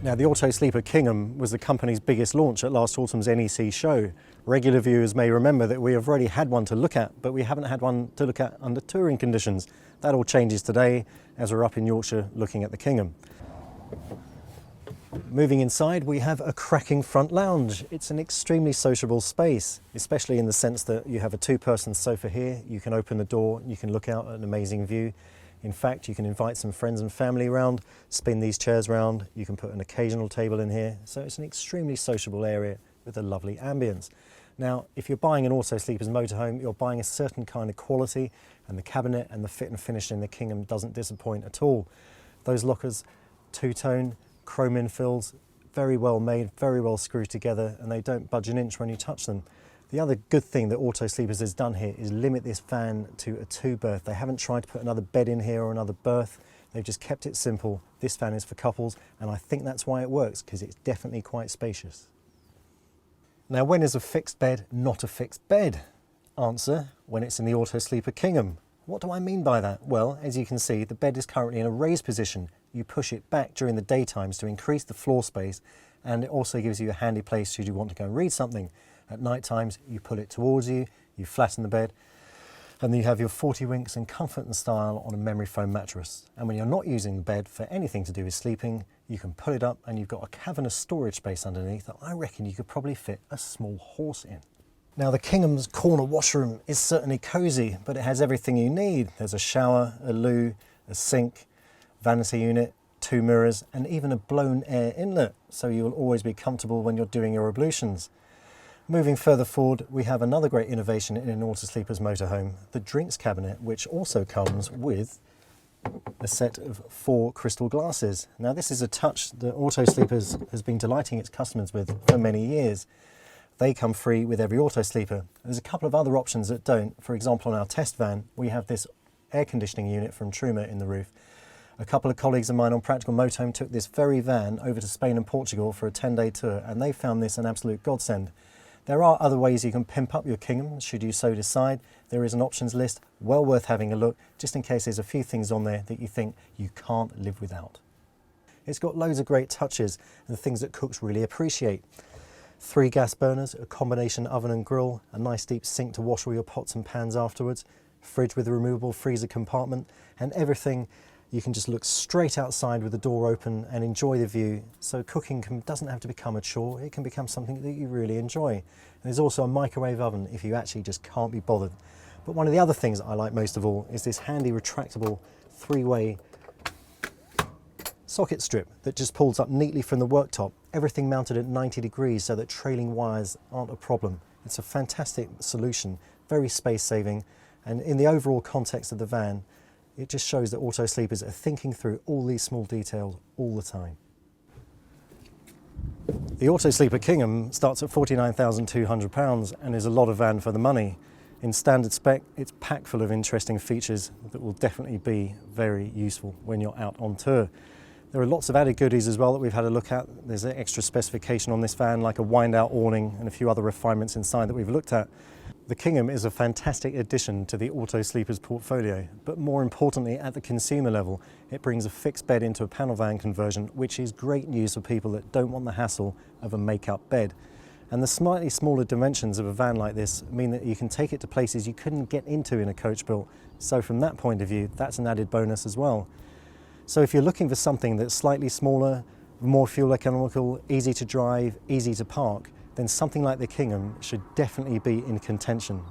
Now, the Auto Sleeper Kingham was the company's biggest launch at last autumn's NEC show. Regular viewers may remember that we have already had one to look at, but we haven't had one to look at under touring conditions. That all changes today as we're up in Yorkshire looking at the Kingham. Moving inside, we have a cracking front lounge. It's an extremely sociable space, especially in the sense that you have a two-person sofa here. You can open the door, you can look out at an amazing view. In fact, you can invite some friends and family around, spin these chairs round, you can put an occasional table in here. So it's an extremely sociable area with a lovely ambience. Now, if you're buying an Auto Sleepers motorhome, you're buying a certain kind of quality, and the cabinet and the fit and finish in the Kingham doesn't disappoint at all. Those lockers, two-tone, chrome infills, very well made, very well screwed together, and they don't budge an inch when you touch them. The other good thing that Auto Sleepers has done here is limit this van to a two-berth. They haven't tried to put another bed in here or another berth. They've just kept it simple. This van is for couples, and I think that's why it works, because it's definitely quite spacious. Now, when is a fixed bed not a fixed bed? Answer, when it's in the Auto Sleeper Kingham. What do I mean by that? Well, as you can see, the bed is currently in a raised position. You push it back during the daytimes to increase the floor space, and it also gives you a handy place should you want to go and read something. At night times, you pull it towards you, you flatten the bed, and then you have your 40 winks in comfort and style on a memory foam mattress. And when you're not using the bed for anything to do with sleeping, you can pull it up and you've got a cavernous storage space underneath that I reckon you could probably fit a small horse in. Now, the Kingham's corner washroom is certainly cosy, but it has everything you need. There's a shower, a loo, a sink, vanity unit, 2 mirrors, and even a blown air inlet, so you'll always be comfortable when you're doing your ablutions. Moving further forward, we have another great innovation in an Auto Sleepers motorhome, the drinks cabinet, which also comes with a set of 4 crystal glasses. Now, this is a touch that Auto Sleepers has been delighting its customers with for many years. They come free with every Auto Sleeper. There's a couple of other options that don't. For example, on our test van, we have this air conditioning unit from Truma in the roof. A couple of colleagues of mine on Practical Motorhome took this very van over to Spain and Portugal for a 10-day tour, and they found this an absolute godsend. There are other ways you can pimp up your Kingham, should you so decide. There is an options list, well worth having a look, just in case there's a few things on there that you think you can't live without. It's got loads of great touches and things that cooks really appreciate. 3 gas burners, a combination oven and grill, a nice deep sink to wash all your pots and pans afterwards, fridge with a removable freezer compartment, and everything you can just look straight outside with the door open and enjoy the view. So cooking doesn't have to become a chore, it can become something that you really enjoy. And there's also a microwave oven if you actually just can't be bothered. But one of the other things I like most of all is this handy retractable 3-way socket strip that just pulls up neatly from the worktop. Everything mounted at 90 degrees so that trailing wires aren't a problem. It's a fantastic solution, very space saving, and in the overall context of the van, it just shows that Auto Sleepers are thinking through all these small details all the time. The Auto Sleeper Kingham starts at £49,200 and is a lot of van for the money. In standard spec, it's packed full of interesting features that will definitely be very useful when you're out on tour. There are lots of added goodies as well that we've had a look at. There's an extra specification on this van, like a wind-out awning and a few other refinements inside that we've looked at. The Kingham is a fantastic addition to the Auto Sleepers portfolio, but more importantly at the consumer level, it brings a fixed bed into a panel van conversion, which is great news for people that don't want the hassle of a make-up bed. And the slightly smaller dimensions of a van like this mean that you can take it to places you couldn't get into in a coach built. So from that point of view, that's an added bonus as well. So if you're looking for something that's slightly smaller, more fuel economical, easy to drive, easy to park, then something like the Kingham should definitely be in contention.